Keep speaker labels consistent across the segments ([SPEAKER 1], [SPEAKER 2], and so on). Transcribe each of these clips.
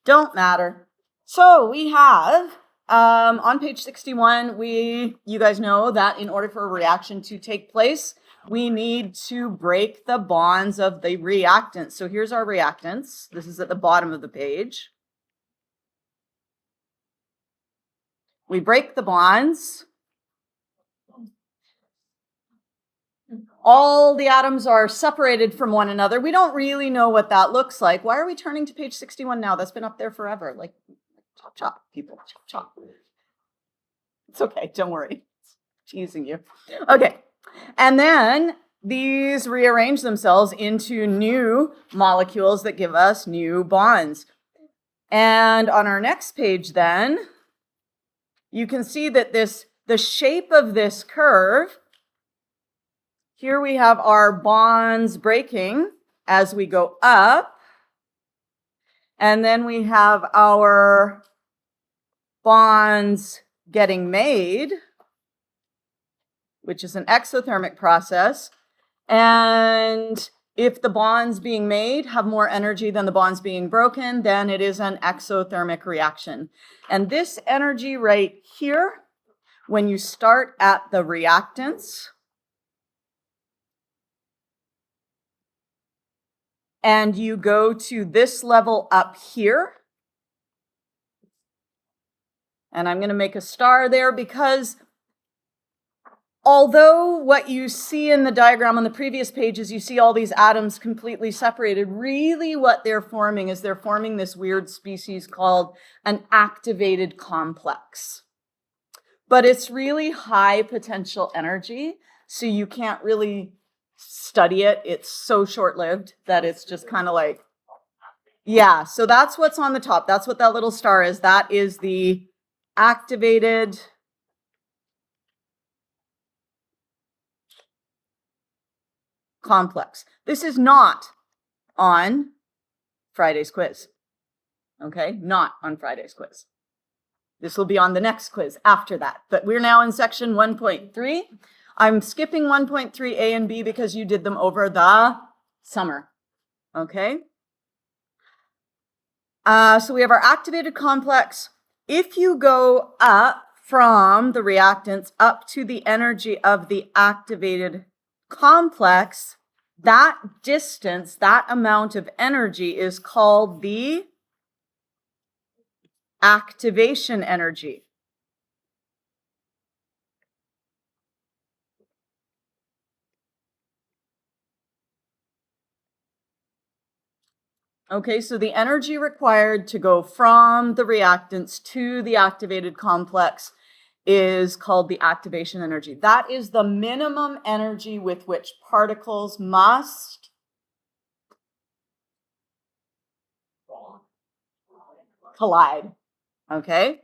[SPEAKER 1] Don't matter. So we have, on page 61, you guys know that in order for a reaction to take place, we need to break the bonds of the reactants. So here's our reactants. This is at the bottom of the page. We break the bonds. All the atoms are separated from one another. We don't really know what that looks like. Why are we turning to page 61 now? That's been up there forever. Like, chop, chop, people, chop, chop. It's okay, don't worry. Teasing you. Okay, and then these rearrange themselves into new molecules that give us new bonds. And on our next page then, you can see that the shape of this curve, here we have our bonds breaking as we go up, and then we have our bonds getting made, which is an exothermic process. And if the bonds being made have more energy than the bonds being broken, then it is an exothermic reaction. And this energy right here, when you start at the reactants, and you go to this level up here, and I'm going to make a star there because although what you see in the diagram on the previous page is you see all these atoms completely separated, really what they're forming is they're forming this weird species called an activated complex. But it's really high potential energy, so you can't really study it. It's so short-lived that it's just kind of like, yeah, so that's what's on the top. That's what that little star is. That is the activated complex. This is not on Friday's quiz. Okay, not on Friday's quiz. This will be on the next quiz after that. But we're now in section 1.3. I'm skipping 1.3 A and B because you did them over the summer. Okay? So we have our activated complex. If you go up from the reactants up to the energy of the activated complex, that distance, that amount of energy is called the activation energy. Okay, so the energy required to go from the reactants to the activated complex is called the activation energy. That is the minimum energy with which particles must collide. Okay?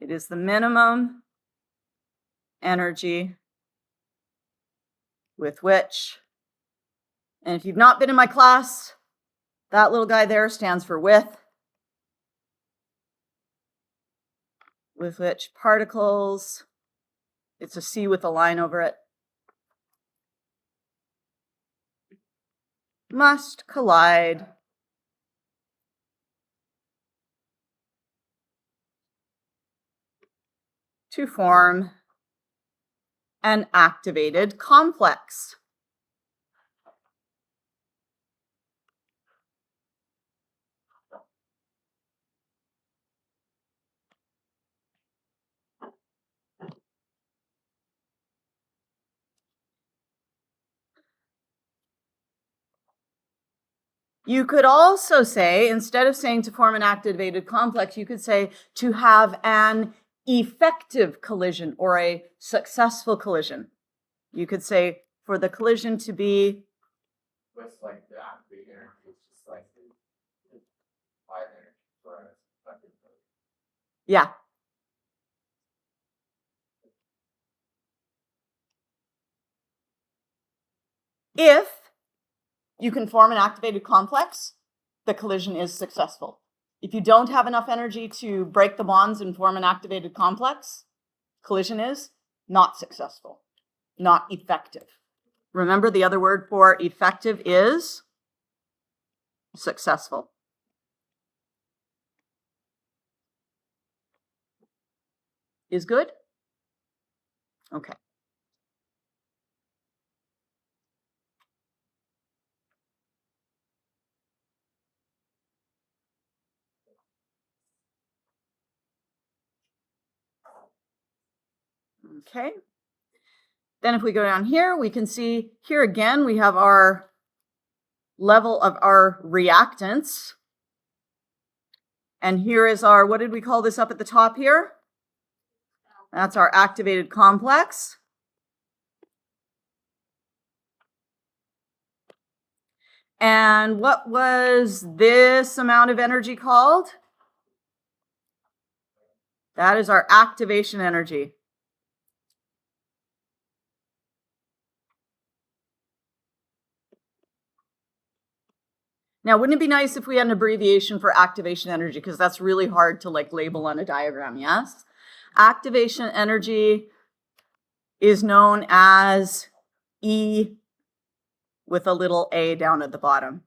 [SPEAKER 1] It is the minimum energy with which, and if you've not been in my class, that little guy there stands for with which particles, it's a C with a line over it, must collide to form an activated complex. You could also say, instead of saying to form an activated complex, you could say to have an effective collision or a successful collision. You could say for the collision to be
[SPEAKER 2] with like the activated energy, it's just like the applied energy for a effective collision.
[SPEAKER 1] Yeah. If you can form an activated complex, the collision is successful. If you don't have enough energy to break the bonds and form an activated complex, collision is not successful, not effective. Remember, the other word for effective is successful. Is good? Okay. Okay. Then if we go down here, we can see here again, we have our level of our reactants. And here is our, what did we call this up at the top here? That's our activated complex. And what was this amount of energy called? That is our activation energy. Now, wouldn't it be nice if we had an abbreviation for activation energy? Because that's really hard to like label on a diagram, yes? Activation energy is known as E with a little a down at the bottom.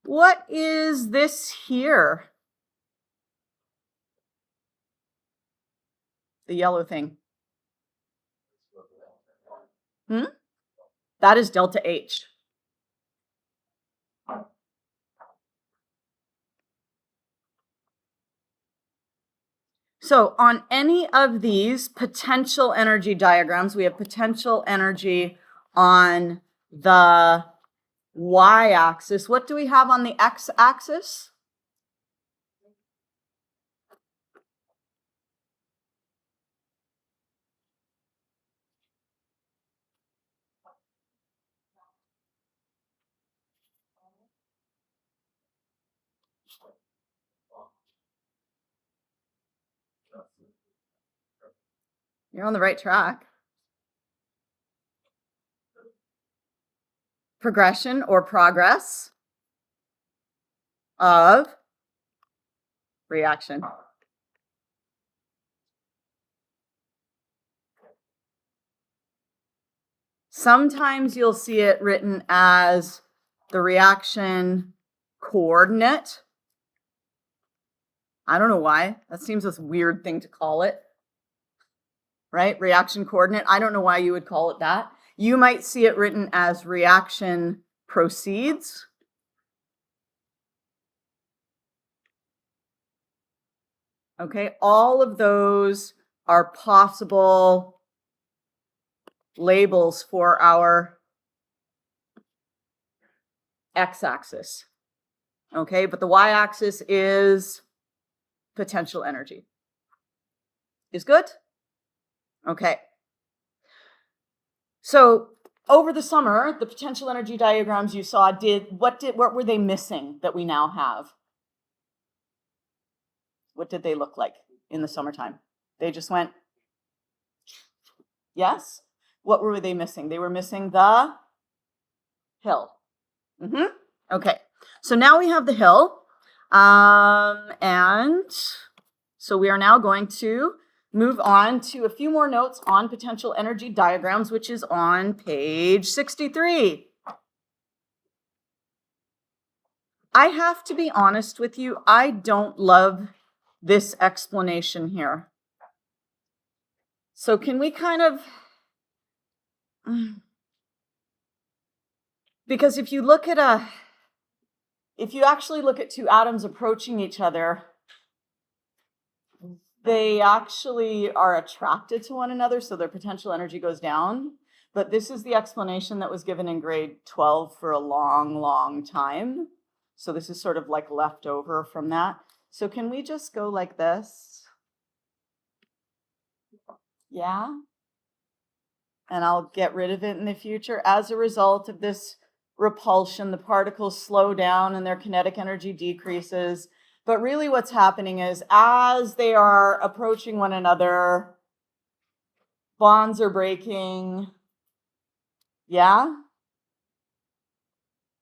[SPEAKER 1] What is this here? The yellow thing. That is delta H. So on any of these potential energy diagrams, we have potential energy on the y-axis. What do we have on the x-axis? You're on the right track. Progression or progress of reaction. Sometimes you'll see it written as the reaction coordinate. I don't know why. That seems a weird thing to call it, right? Reaction coordinate. I don't know why you would call it that. You might see it written as reaction proceeds. Okay, all of those are possible labels for our x-axis. Okay, but the y-axis is potential energy. Is good? Okay. So over the summer, the potential energy diagrams you saw what were they missing that we now have? What did they look like in the summertime? They just went, yes? What were they missing? They were missing the hill. Okay, so now we have the hill. And so we are now going to move on to a few more notes on potential energy diagrams, which is on page 63. I have to be honest with you, I don't love this explanation here. So can we kind of, because if you actually look at two atoms approaching each other, they actually are attracted to one another, so their potential energy goes down. But this is the explanation that was given in grade 12 for a long, long time. So this is sort of like left over from that. So can we just go like this? Yeah? And I'll get rid of it in the future. As a result of this repulsion, the particles slow down and their kinetic energy decreases. But really what's happening is as they are approaching one another, bonds are breaking. Yeah?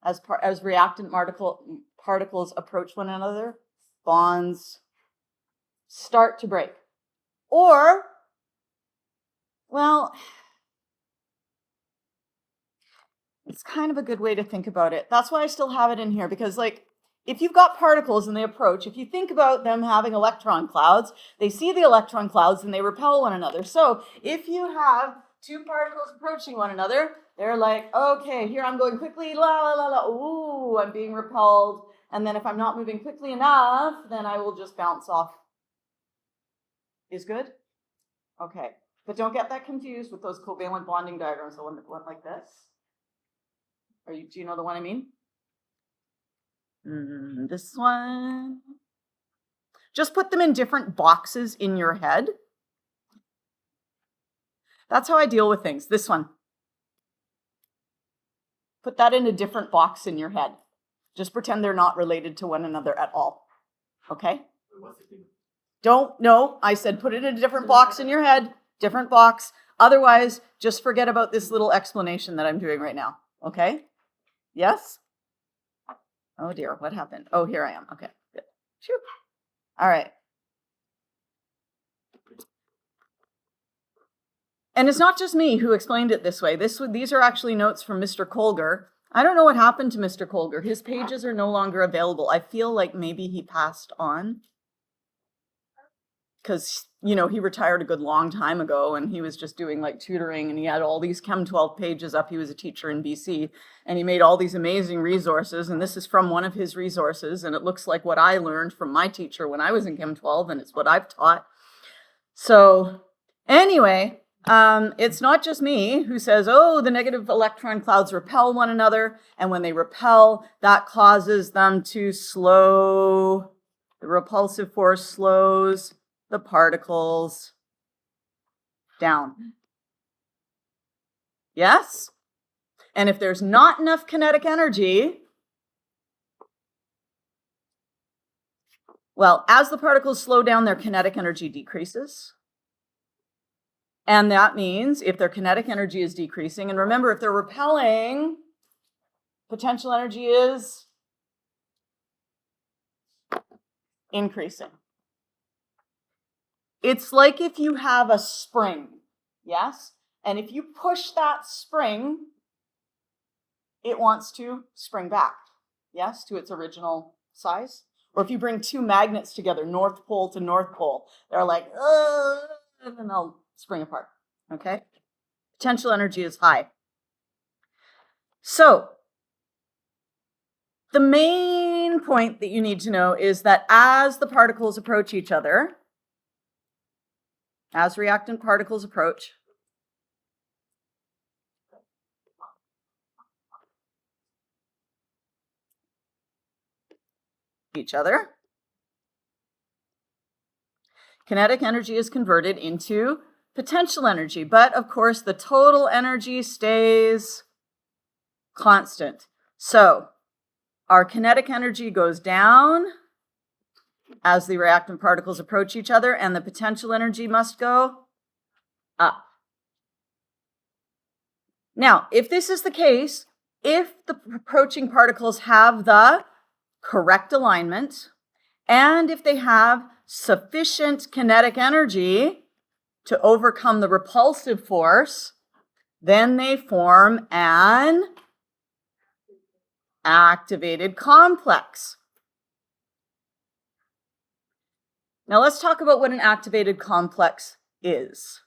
[SPEAKER 1] As reactant particles approach one another, bonds start to break. Or, well, it's kind of a good way to think about it. That's why I still have it in here, because like, if you've got particles and they approach, if you think about them having electron clouds, they see the electron clouds and they repel one another. So if you have two particles approaching one another, they're like, okay, here I'm going quickly, la, la, la, la, ooh, I'm being repelled. And then if I'm not moving quickly enough, then I will just bounce off. Is good? Okay. But don't get that confused with those covalent bonding diagrams, the one that went like this. Do you know the one I mean? This one. Just put them in different boxes in your head. That's how I deal with things. This one. Put that in a different box in your head. Just pretend they're not related to one another at all. Okay? Don't, no, I said put it in a different box in your head. Different box. Otherwise, just forget about this little explanation that I'm doing right now. Okay? Yes? Oh dear, what happened? Oh, here I am. Okay, good. Phew. All right. And it's not just me who explained it this way. These are actually notes from Mr. Colger. I don't know what happened to Mr. Colger. His pages are no longer available. I feel like maybe he passed on. Because, you know, he retired a good long time ago and he was just doing like tutoring and he had all these Chem 12 pages up. He was a teacher in BC and he made all these amazing resources. And this is from one of his resources. And it looks like what I learned from my teacher when I was in Chem 12 and it's what I've taught. So anyway, it's not just me who says, oh, the negative electron clouds repel one another. And when they repel, that causes them to slow. The repulsive force slows the particles down. Yes? And if there's not enough kinetic energy, well, as the particles slow down, their kinetic energy decreases. And that means if their kinetic energy is decreasing, and remember, if they're repelling, potential energy is increasing. It's like if you have a spring, yes? And if you push that spring, it wants to spring back, yes, to its original size. Or if you bring two magnets together, North Pole to North Pole, they're like, and then they'll spring apart, okay? Potential energy is high. So the main point that you need to know is that as the particles approach each other, as reactant particles approach, each other, kinetic energy is converted into potential energy. But of course, the total energy stays constant. So our kinetic energy goes down as the reactant particles approach each other, and the potential energy must go up. Now, if this is the case, if the approaching particles have the correct alignment, and if they have sufficient kinetic energy to overcome the repulsive force, then they form an activated complex. Now let's talk about what an activated complex is.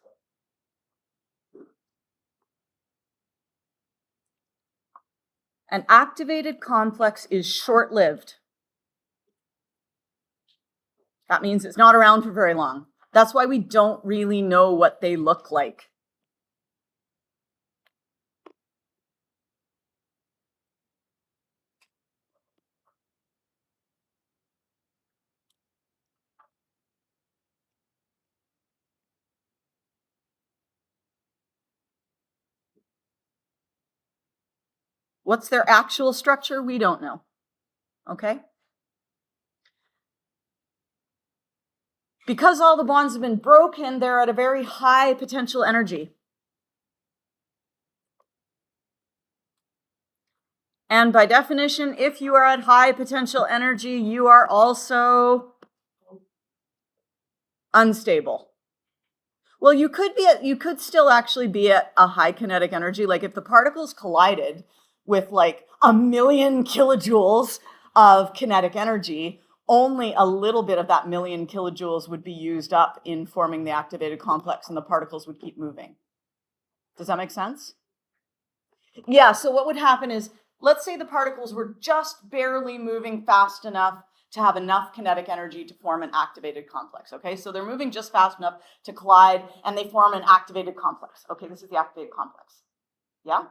[SPEAKER 1] An activated complex is short-lived. That means it's not around for very long. That's why we don't really know what they look like. What's their actual structure? We don't know. Okay? Because all the bonds have been broken, they're at a very high potential energy. And by definition, if you are at high potential energy, you are also unstable. Well, you could still actually be at a high kinetic energy. Like if the particles collided with like 1,000,000 kilojoules of kinetic energy, only a little bit of that 1,000,000 kilojoules would be used up in forming the activated complex, and the particles would keep moving. Does that make sense? Yeah, so what would happen is, let's say the particles were just barely moving fast enough to have enough kinetic energy to form an activated complex, okay? So they're moving just fast enough to collide, and they form an activated complex. Okay, this is the activated complex, yeah?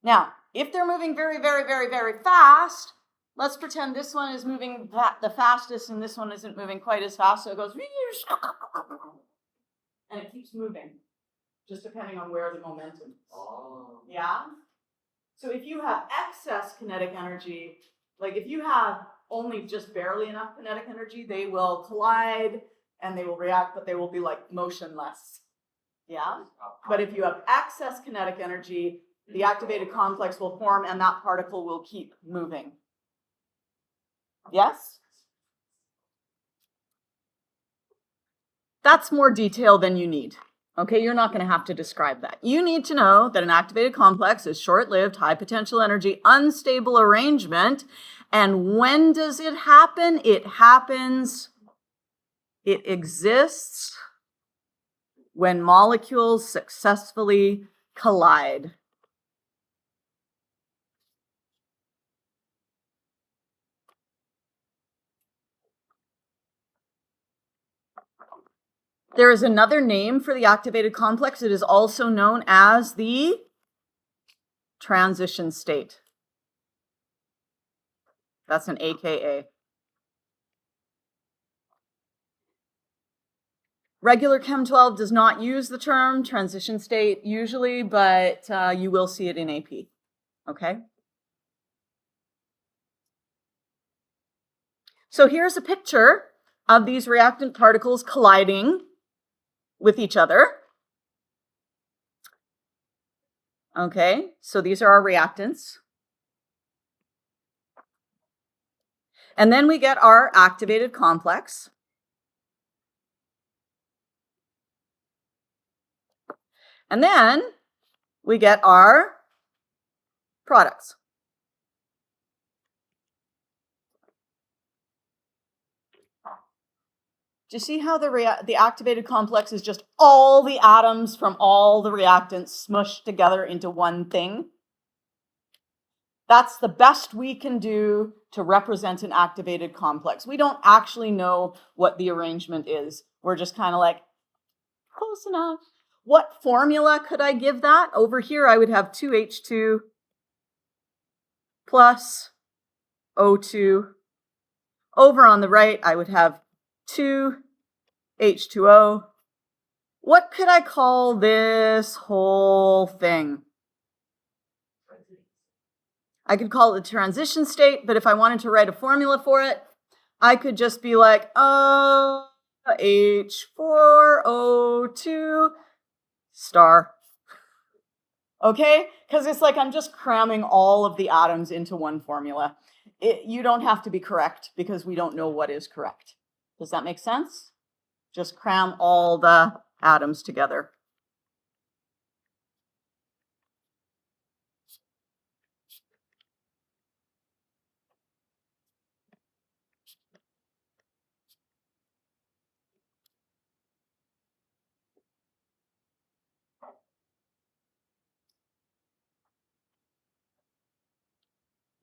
[SPEAKER 1] Now, if they're moving very, very, very, very fast, let's pretend this one is moving the fastest and this one isn't moving quite as fast, so it goes, and it keeps moving, just depending on where the momentum is.
[SPEAKER 2] Oh.
[SPEAKER 1] Yeah? So if you have excess kinetic energy, like if you have only just barely enough kinetic energy, they will collide and they will react, but they will be like motionless. Yeah? But if you have excess kinetic energy, the activated complex will form and that particle will keep moving. Yes? That's more detail than you need. Okay, you're not going to have to describe that. You need to know that an activated complex is short-lived, high potential energy, unstable arrangement. And when does it happen? It exists when molecules successfully collide. There is another name for the activated complex. It is also known as the transition state. That's an AKA. Regular Chem 12 does not use the term transition state usually, but you will see it in AP, okay? So here's a picture of these reactant particles colliding with each other. Okay, so these are our reactants. And then we get our activated complex. And then we get our products. Do you see how the activated complex is just all the atoms from all the reactants smushed together into one thing? That's the best we can do to represent an activated complex. We don't actually know what the arrangement is. We're just kind of like, close enough. What formula could I give that? Over here, I would have 2H2 plus O2. Over on the right, I would have 2H2O. What could I call this whole thing? I could call it the transition state, but if I wanted to write a formula for it, I could just be like, H4O2 star. Okay? Because it's like I'm just cramming all of the atoms into one formula. You don't have to be correct because we don't know what is correct. Does that make sense? Just cram all the atoms together.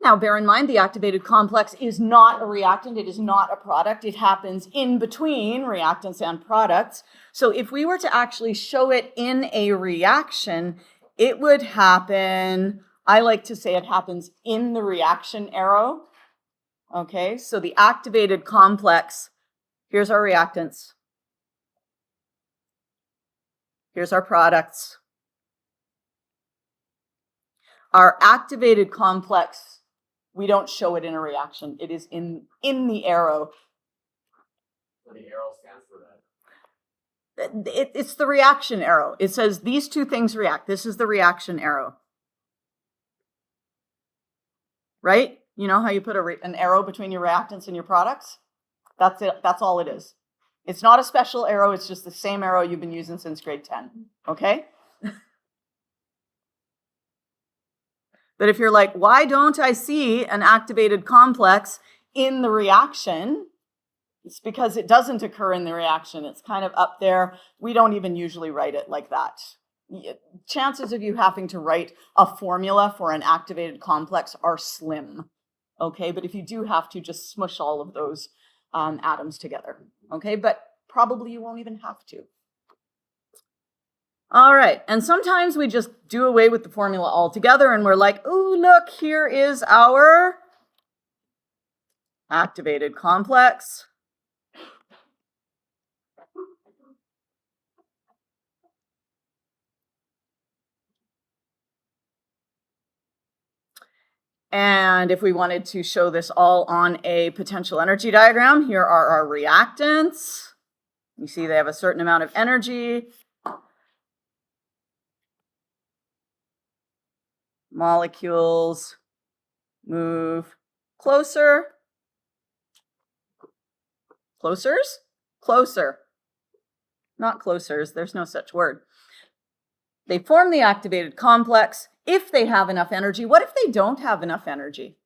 [SPEAKER 1] Now, bear in mind, the activated complex is not a reactant. It is not a product. It happens in between reactants and products. So if we were to actually show it in a reaction, it would happen, I like to say it happens in the reaction arrow. Okay, so the activated complex, here's our reactants. Here's our products. our activated complex, we don't show it in a reaction. It is in the arrow.
[SPEAKER 2] So the arrow stands for that.
[SPEAKER 1] It's the reaction arrow. It says these two things react. This is the reaction arrow. Right? You know how you put an arrow between your reactants and your products? That's it. That's all it is. It's not a special arrow. It's just the same arrow you've been using since grade 10. Okay? But if you're like, why don't I see an activated complex in the reaction? It's because it doesn't occur in the reaction. It's kind of up there. We don't even usually write it like that. Chances of you having to write a formula for an activated complex are slim. Okay, but if you do have to, just smush all of those atoms together. Okay, but probably you won't even have to. All right, and sometimes we just do away with the formula altogether and we're like, oh, look, here is our activated complex. And if we wanted to show this all on a potential energy diagram, here are our reactants. You see they have a certain amount of energy. Molecules move closer. Closers? Closer. Not closers, there's no such word. They form the activated complex if they have enough energy. What if they don't have enough energy?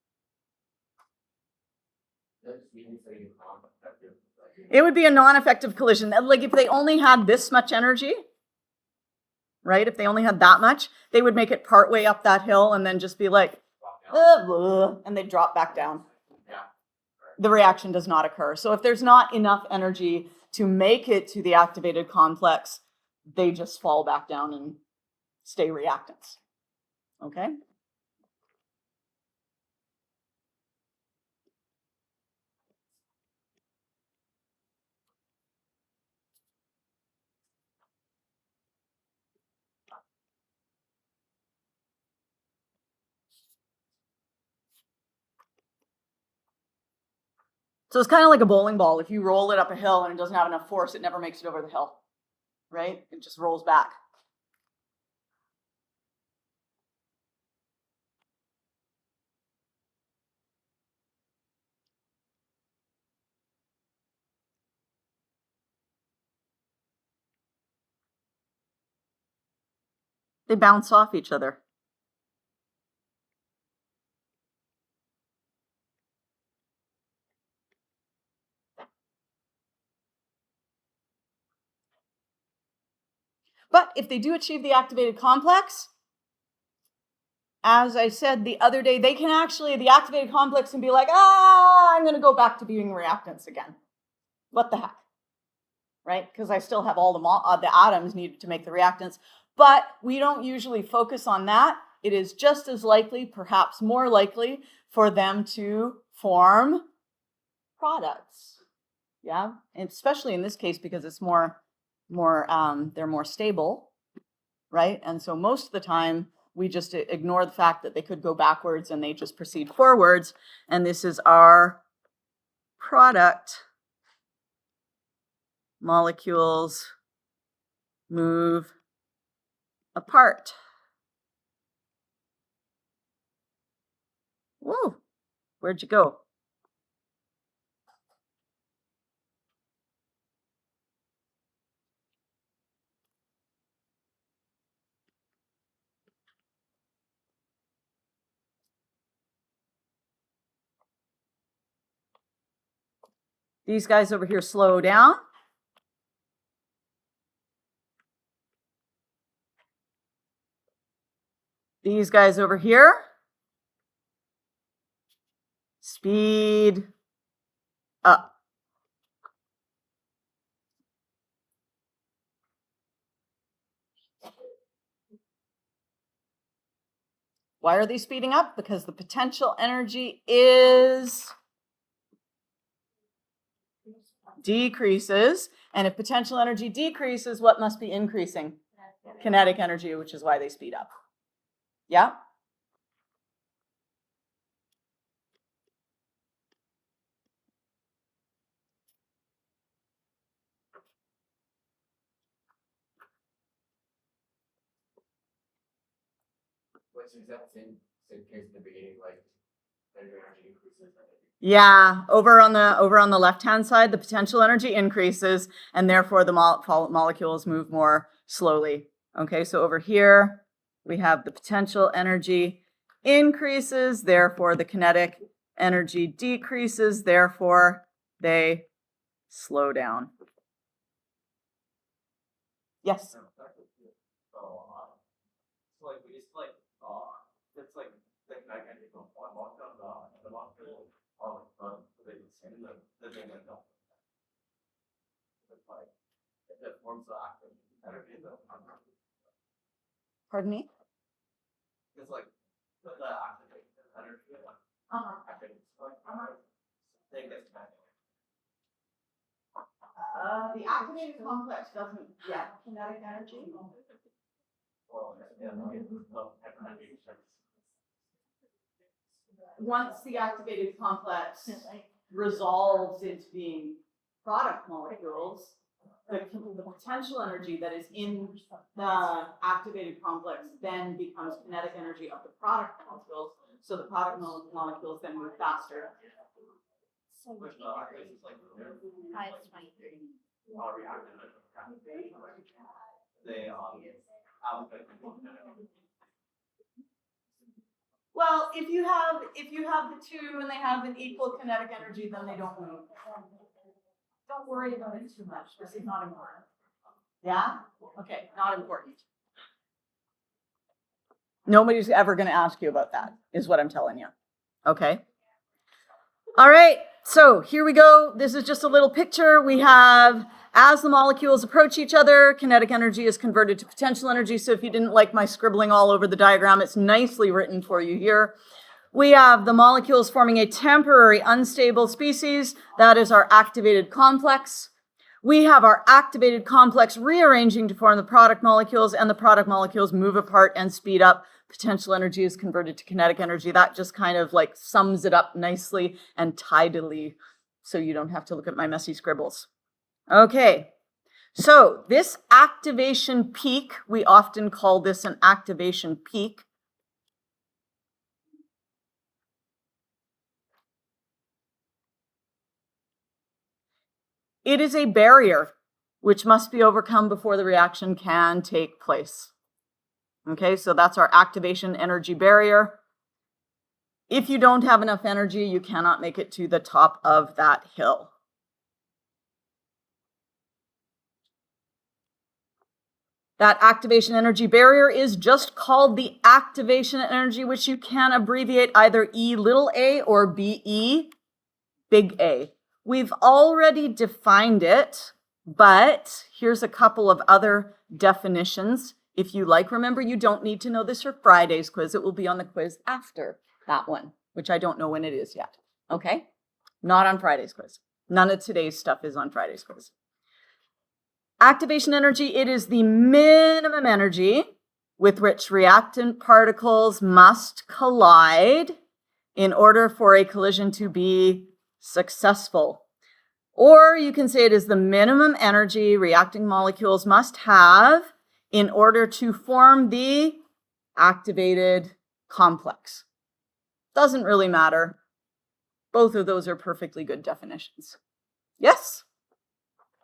[SPEAKER 1] It would be a non-effective collision. Like if they only had this much energy, right? If they only had that much, they would make it partway up that hill and then just be like, and they'd drop back down. The reaction does not occur. So if there's not enough energy to make it to the activated complex, they just fall back down and stay reactants. Okay? So it's kind of like a bowling ball. If you roll it up a hill and it doesn't have enough force, it never makes it over the hill, right? It just rolls back. They bounce off each other. But if they do achieve the activated complex, as I said the other day, they can actually, the activated complex can be like, I'm going to go back to being reactants again. What the heck? Right? Because I still have all the atoms needed to make the reactants. But we don't usually focus on that. It is just as likely, perhaps more likely, for them to form products. Yeah, and especially in this case because it's they're more stable, right? And so most of the time we just ignore the fact that they could go backwards and they just proceed forwards. And this is our product. Molecules move apart. Whoa, where'd you go? These guys over here slow down. These guys over here speed up. Why are they speeding up? Because the potential energy is decreases. And if potential energy decreases, what must be increasing? Kinetic energy, which is why they speed up. Yeah?
[SPEAKER 2] so is that same case in the beginning, like energy increases?
[SPEAKER 1] Yeah, over on the left-hand side, the potential energy increases, and therefore the molecules move more slowly. Okay, so over here, we have the potential energy increases, therefore the kinetic energy decreases, therefore they slow down. Yes?
[SPEAKER 2] So like we just like it's like I can go on the molecule the thing that don't. It's like it forms the active energy though.
[SPEAKER 1] Pardon me?
[SPEAKER 2] It's like the activation energy thing that's
[SPEAKER 1] The activated complex doesn't get kinetic energy. Once the activated complex resolves into being product molecules, the potential energy that is in the activated complex then becomes kinetic energy of the product molecules. So the product molecules then move faster. Well, if you have the two and they have an equal kinetic energy, then they don't move. Don't worry about it too much. This is not important. Yeah? Okay, not important. Nobody's ever going to ask you about that, is what I'm telling you. Okay? All right, so here we go. This is just a little picture. We have, as the molecules approach each other, kinetic energy is converted to potential energy. So if you didn't like my scribbling all over the diagram, it's nicely written for you here. We have the molecules forming a temporary unstable species. That is our activated complex. We have our activated complex rearranging to form the product molecules, and the product molecules move apart and speed up. Potential energy is converted to kinetic energy. That just kind of like sums it up nicely and tidily, so you don't have to look at my messy scribbles. Okay, so this activation peak, we often call this an activation peak. It is a barrier which must be overcome before the reaction can take place. Okay, so that's our activation energy barrier. If you don't have enough energy, you cannot make it to the top of that hill. That activation energy barrier is just called the activation energy, which you can abbreviate either E little a or BE big A. We've already defined it, but here's a couple of other definitions. If you like, remember, you don't need to know this for Friday's quiz. It will be on the quiz after that one, which I don't know when it is yet. Okay? Not on Friday's quiz. None of today's stuff is on Friday's quiz. Activation energy, it is the minimum energy with which reactant particles must collide in order for a collision to be successful. Or you can say it is the minimum energy reacting molecules must have in order to form the activated complex. Doesn't really matter. Both of those are perfectly good definitions. Yes?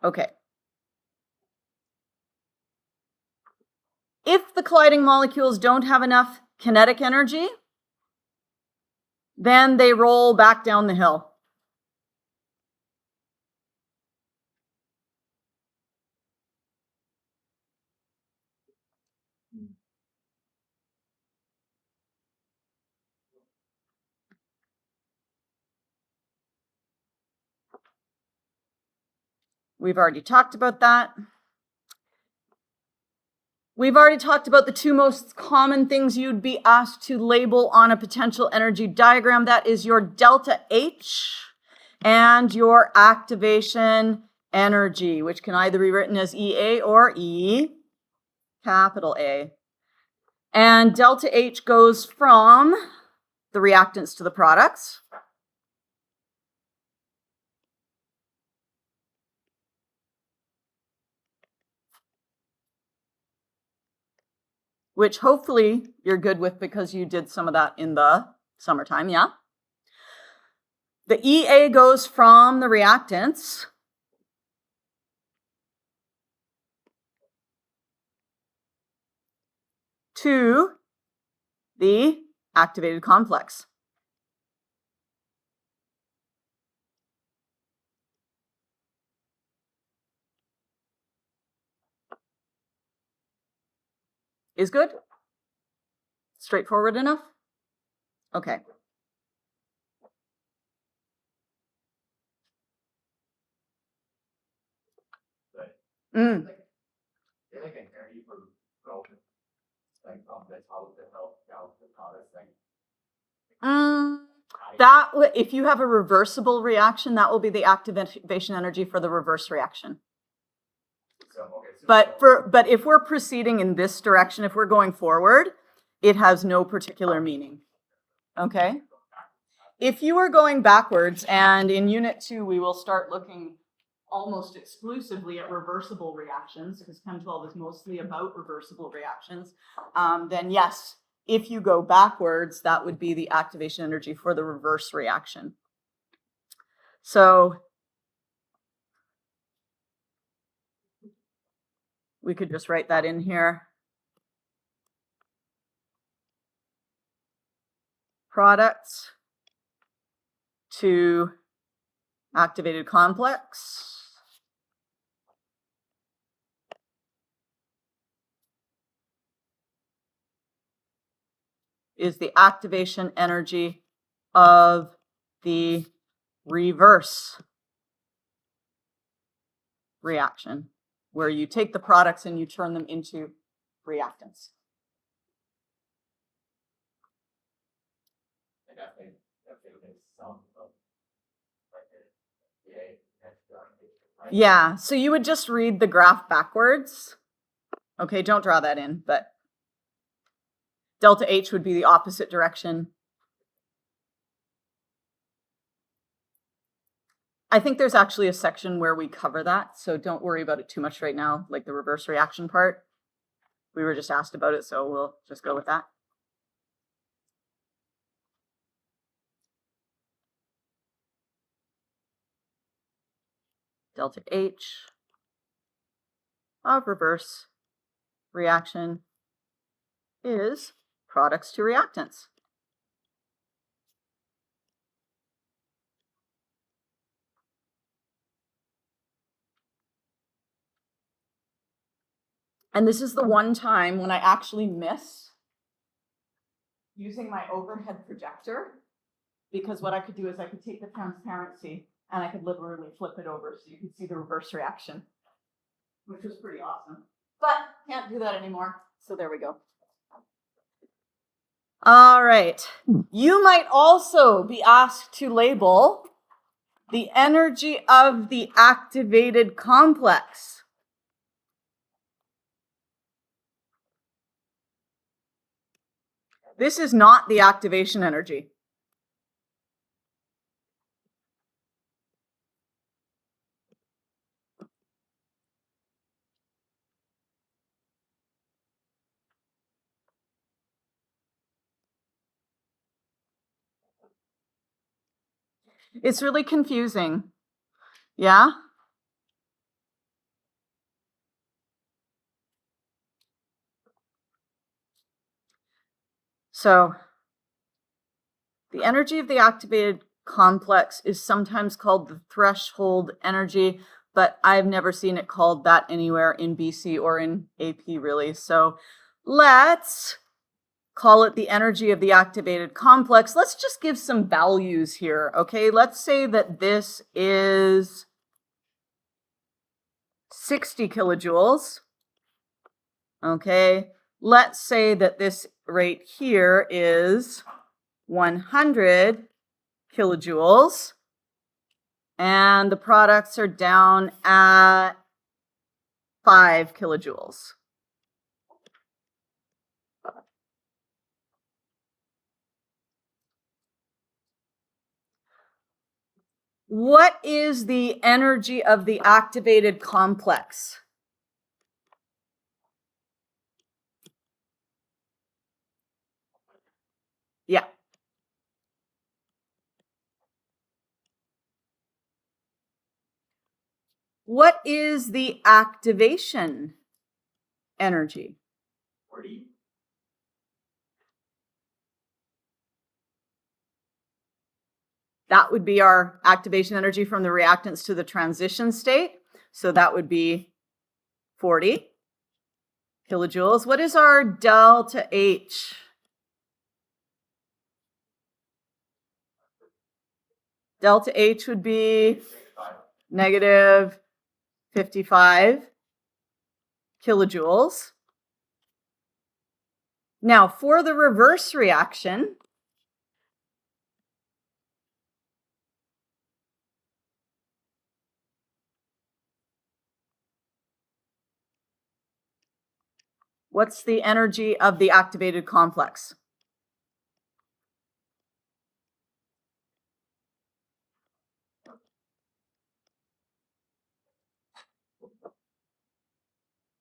[SPEAKER 1] Okay. If the colliding molecules don't have enough kinetic energy, then they roll back down the hill. We've already talked about that. We've already talked about the two most common things you'd be asked to label on a potential energy diagram. That is your delta H and your activation energy, which can either be written as EA or E, capital A. And delta H goes from the reactants to the products. which hopefully you're good with because you did some of that in the summertime, yeah? The EA goes from the reactants to the activated complex. Is good? Straightforward enough? Okay. Mm.
[SPEAKER 2] They're like an area for growth, like that's how the help out the products like.
[SPEAKER 1] If you have a reversible reaction, that will be the activation energy for the reverse reaction. But if we're proceeding in this direction, if we're going forward, it has no particular meaning. Okay? If you are going backwards, and in Unit 2, we will start looking almost exclusively at reversible reactions, because Chem 12 is mostly about reversible reactions, then yes, if you go backwards, that would be the activation energy for the reverse reaction. So we could just write that in here. Products to activated complex is the activation energy of the reverse reaction, where you take the products and you turn them into reactants. Yeah, so you would just read the graph backwards. Okay, don't draw that in, but delta H would be the opposite direction. I think there's actually a section where we cover that, so don't worry about it too much right now, like the reverse reaction part. We were just asked about it, so we'll just go with that. Delta H of reverse reaction is products to reactants. And this is the one time when I actually miss using my overhead projector, because what I could do is I could take the transparency and I could literally flip it over so you could see the reverse reaction, which was pretty awesome. But can't do that anymore, so there we go. All right. You might also be asked to label the energy of the activated complex. This is not the activation energy. It's really confusing. Yeah? So the energy of the activated complex is sometimes called the threshold energy, but I've never seen it called that anywhere in BC or in AP really. So let's call it the energy of the activated complex. Let's just give some values here, okay? Let's say that this is 60 kilojoules, okay? Let's say that this right here is 100 kilojoules, and the products are down at 5 kilojoules. What is the energy of the activated complex? What is the activation energy?
[SPEAKER 2] 40.
[SPEAKER 1] That would be our activation energy from the reactants to the transition state. So that would be 40 kilojoules. What is our delta H? Delta H would be negative 55 kilojoules. Now, for the reverse reaction, what's the energy of the activated complex?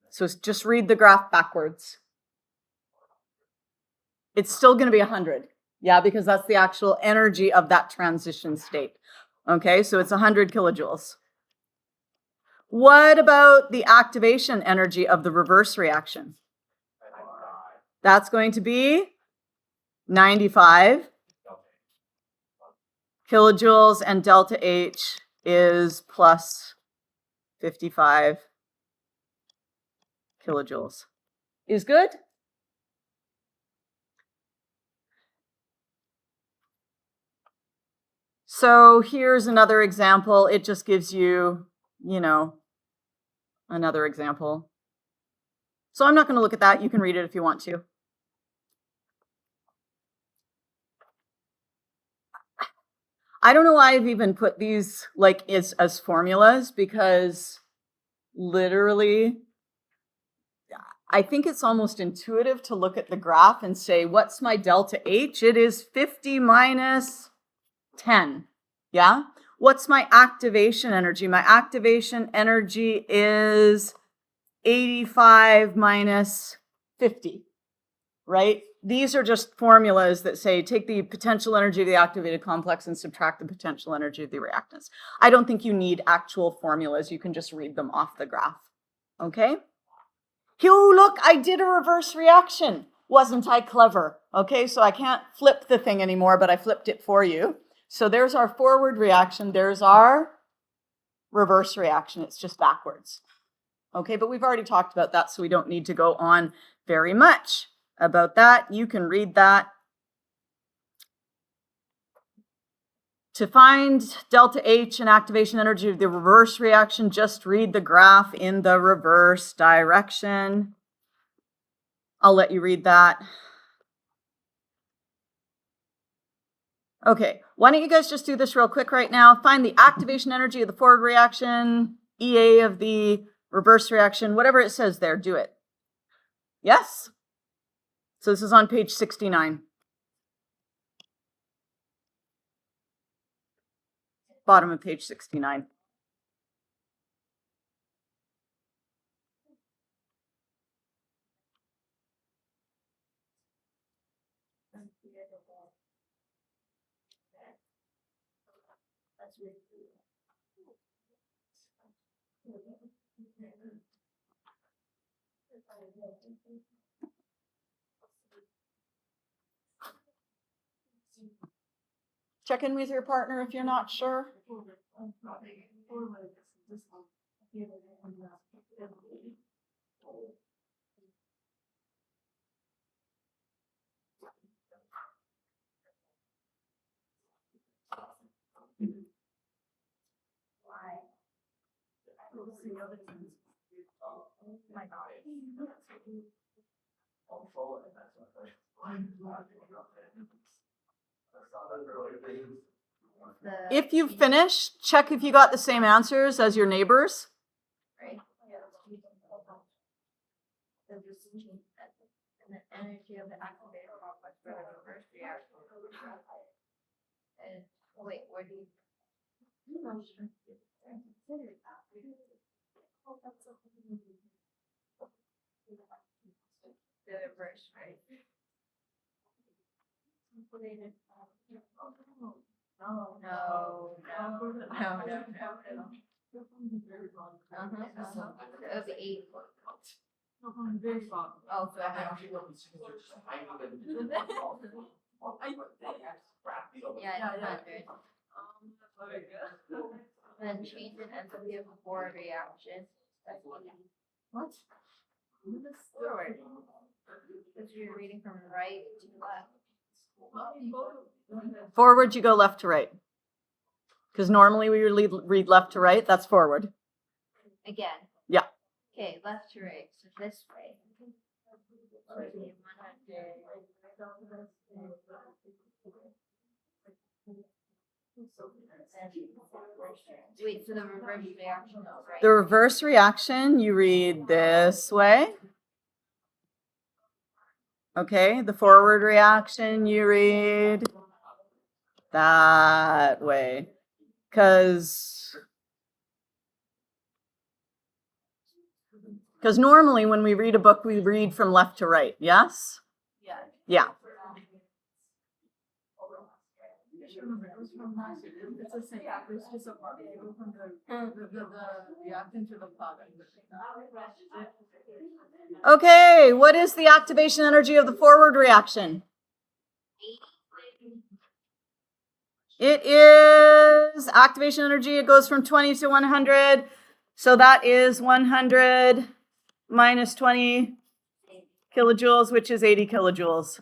[SPEAKER 1] So just read the graph backwards. It's still going to be 100. Yeah, because that's the actual energy of that transition state. Okay, so it's 100 kilojoules. What about the activation energy of the reverse reaction? That's going to be 95 kilojoules, and delta H is plus 55 kilojoules. Is good? So here's another example. It just gives you, another example. So I'm not going to look at that. You can read it if you want to. I don't know why I've even put these like as formulas, because literally I think it's almost intuitive to look at the graph and say, what's my delta H? It is 50 minus 10. Yeah? What's my activation energy? My activation energy is 85 minus 50, right? These are just formulas that say take the potential energy of the activated complex and subtract the potential energy of the reactants. I don't think you need actual formulas. You can just read them off the graph. Okay? Oh, look, I did a reverse reaction. Wasn't I clever? Okay, so I can't flip the thing anymore, but I flipped it for you. So there's our forward reaction. There's our reverse reaction. It's just backwards. Okay, but we've already talked about that, so we don't need to go on very much about that. You can read that. To find delta H and activation energy of the reverse reaction, just read the graph in the reverse direction. I'll let you read that. Okay, why don't you guys just do this real quick right now? Find the activation energy of the forward reaction, EA of the reverse reaction, whatever it says there, do it. Yes? So this is on page 69. Bottom of page 69. Check in with your partner if you're not sure. If you finish, check if you got the same answers as your neighbors.
[SPEAKER 3] Right. And the energy of the activated complex for the reverse reaction. And wait, where do you? The reverse, right? No. It was 8. Oh, so yeah, it's 100. And then change in enthalpy of the forward reaction.
[SPEAKER 1] What?
[SPEAKER 3] Forward. Because you're reading from right to left.
[SPEAKER 1] Forward, you go left to right. Because normally we read left to right. That's forward.
[SPEAKER 3] Again.
[SPEAKER 1] Yeah.
[SPEAKER 3] Okay, left to right. So this way. Wait, so the reverse reaction is right.
[SPEAKER 1] The reverse reaction, you read this way. Okay, the forward reaction, you read that way. Because normally when we read a book, we read from left to right, yes?
[SPEAKER 3] Yeah.
[SPEAKER 1] Yeah.
[SPEAKER 4] It's the same. It's just a product. You go from the reactant to the product.
[SPEAKER 1] Okay, what is the activation energy of the forward reaction? It is activation energy. It goes from 20 to 100. So that is 100 minus 20 kilojoules, which is 80 kilojoules.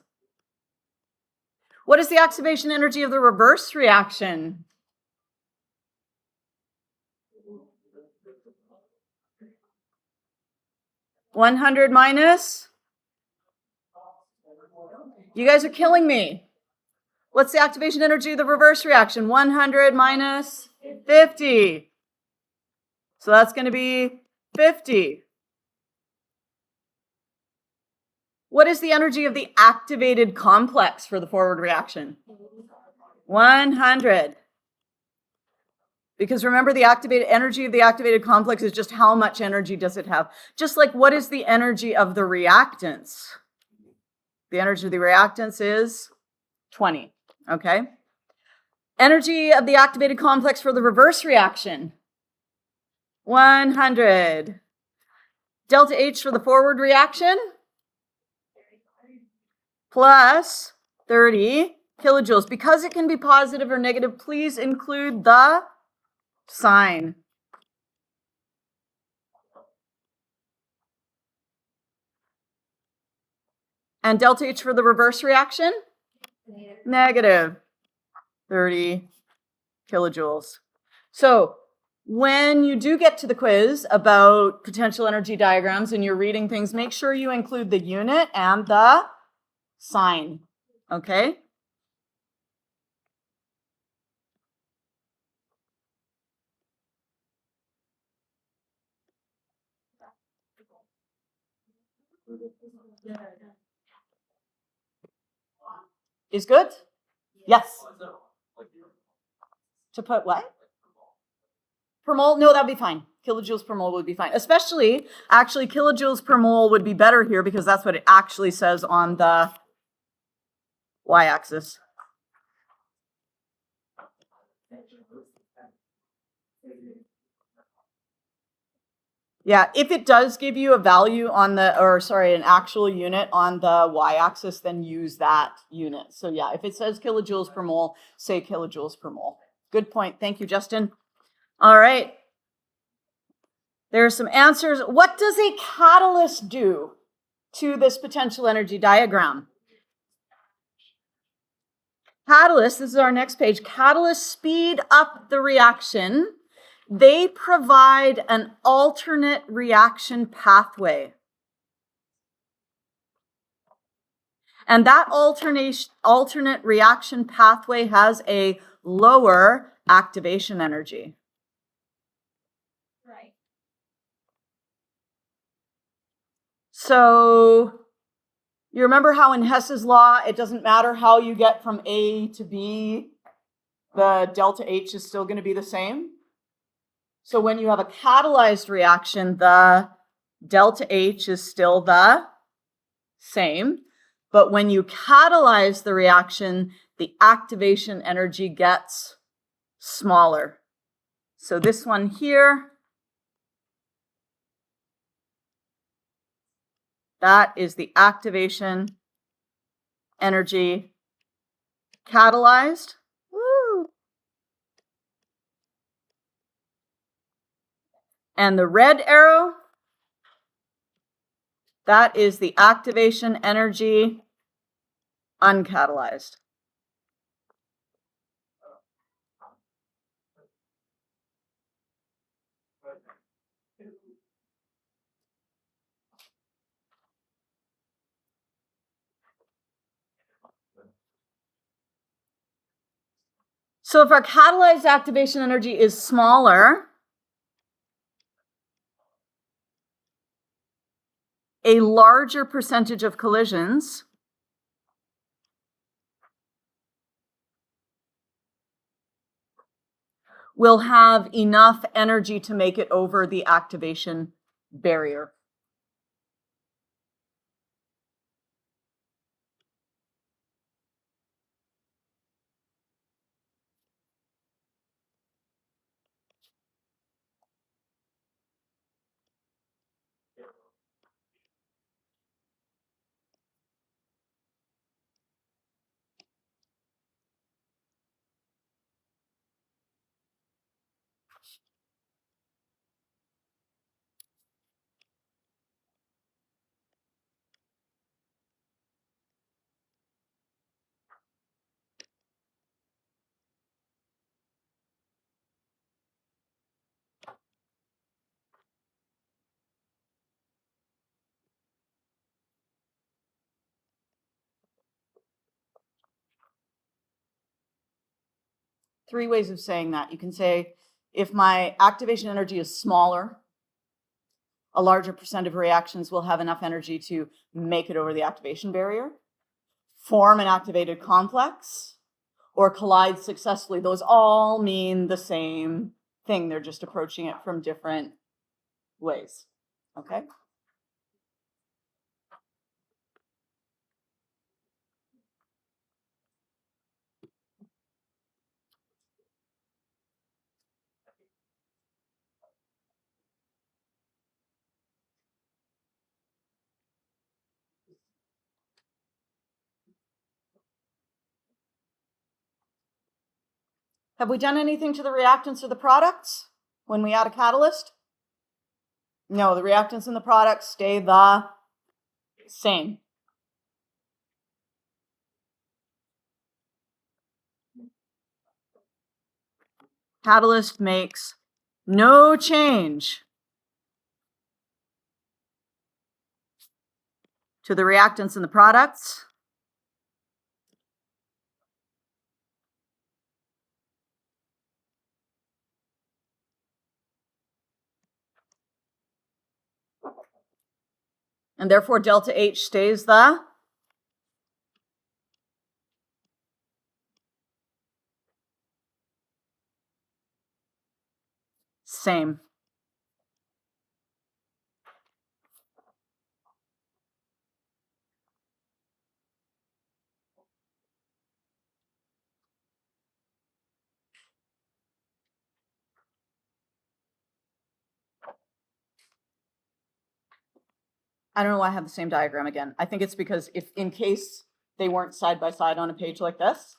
[SPEAKER 1] What is the activation energy of the reverse reaction? $100 minus? You guys are killing me. What's the activation energy of the reverse reaction? 100 minus 50. So that's going to be 50. What is the energy of the activated complex for the forward reaction? 100. Because remember, the activated energy of the activated complex is just how much energy does it have. Just like what is the energy of the reactants? The energy of the reactants is 20, okay? Energy of the activated complex for the reverse reaction, 100. Delta H for the forward reaction, plus 30 kilojoules. Because it can be positive or negative, please include the sign. And delta H for the reverse reaction? Negative 30 kilojoules. So when you do get to the quiz about potential energy diagrams and you're reading things, make sure you include the unit and the sign, okay? Is good? Yes. To put what? Per mole? No, that'd be fine. Kilojoules per mole would be fine. Especially, actually, kilojoules per mole would be better here because that's what it actually says on the y-axis. Yeah, if it does give you a value on the, or sorry, an actual unit on the y-axis, then use that unit. So yeah, if it says kilojoules per mole, say kilojoules per mole. Good point. Thank you, Justin. All right. There are some answers. What does a catalyst do to this potential energy diagram? Catalysts, this is our next page. Catalysts speed up the reaction. They provide an alternate reaction pathway. And that alternate reaction pathway has a lower activation energy.
[SPEAKER 3] Right.
[SPEAKER 1] So you remember how in Hess's law, it doesn't matter how you get from A to B, the delta H is still going to be the same? So when you have a catalyzed reaction, the delta H is still the same. But when you catalyze the reaction, the activation energy gets smaller. So this one here, that is the activation energy catalyzed. Woo. And the red arrow, that is the activation energy uncatalyzed. So if our catalyzed activation energy is smaller, a larger percentage of collisions will have enough energy to make it over the activation barrier. Three ways of saying that. You can say, if my activation energy is smaller, a larger percent of reactions will have enough energy to make it over the activation barrier, form an activated complex, or collide successfully. Those all mean the same thing. They're just approaching it from different ways. Okay? Have we done anything to the reactants or the products when we add a catalyst? No, the reactants and the products stay the same. Catalyst makes no change to the reactants and the products. And therefore, delta H stays the same. I don't know why I have the same diagram again. I think it's because if in case they weren't side by side on a page like this,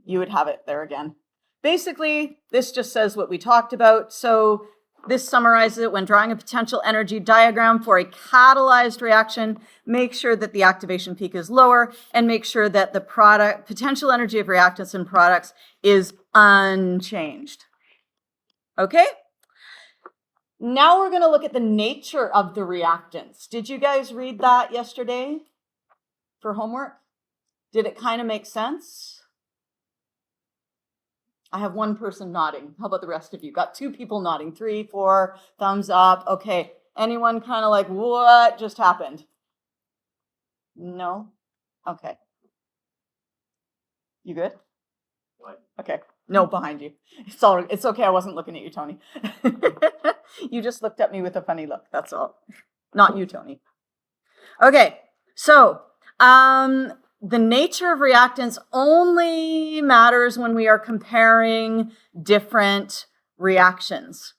[SPEAKER 1] you would have it there again. Basically, this just says what we talked about. So this summarizes it. When drawing a potential energy diagram for a catalyzed reaction, make sure that the activation peak is lower and make sure that the potential energy of reactants and products is unchanged. Okay? Now we're going to look at the nature of the reactants. Did you guys read that yesterday for homework? Did it kind of make sense? I have one person nodding. How about the rest of you? Got two people nodding. 3, 4, thumbs up. Okay. Anyone kind of like, what just happened? No? Okay. You good?
[SPEAKER 2] What?
[SPEAKER 1] Okay. No, behind you. It's okay. I wasn't looking at you, Tony. You just looked at me with a funny look. That's all. Not you, Tony. Okay. So, the nature of reactants only matters when we are comparing different reactions.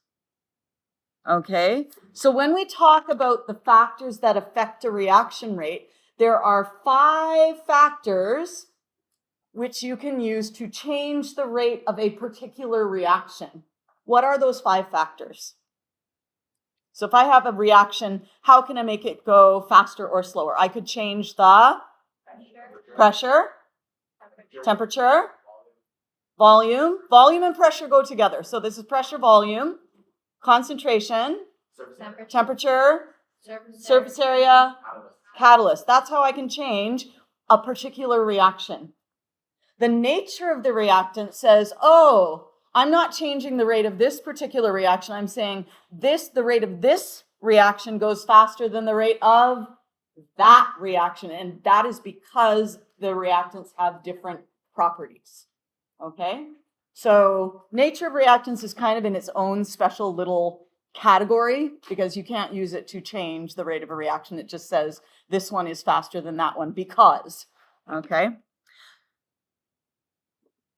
[SPEAKER 1] Okay, so when we talk about the factors that affect a reaction rate, there are 5 factors which you can use to change the rate of a particular reaction. What are those 5 factors? So if I have a reaction, how can I make it go faster or slower? I could change the pressure, temperature, volume. Volume and pressure go together. So this is pressure, volume, concentration, temperature, surface area, catalyst. That's how I can change a particular reaction. The nature of the reactant says, oh, I'm not changing the rate of this particular reaction. I'm saying the rate of this reaction goes faster than the rate of that reaction. And that is because the reactants have different properties. Okay? So nature of reactants is kind of in its own special little category because you can't use it to change the rate of a reaction. It just says this one is faster than that one because. Okay?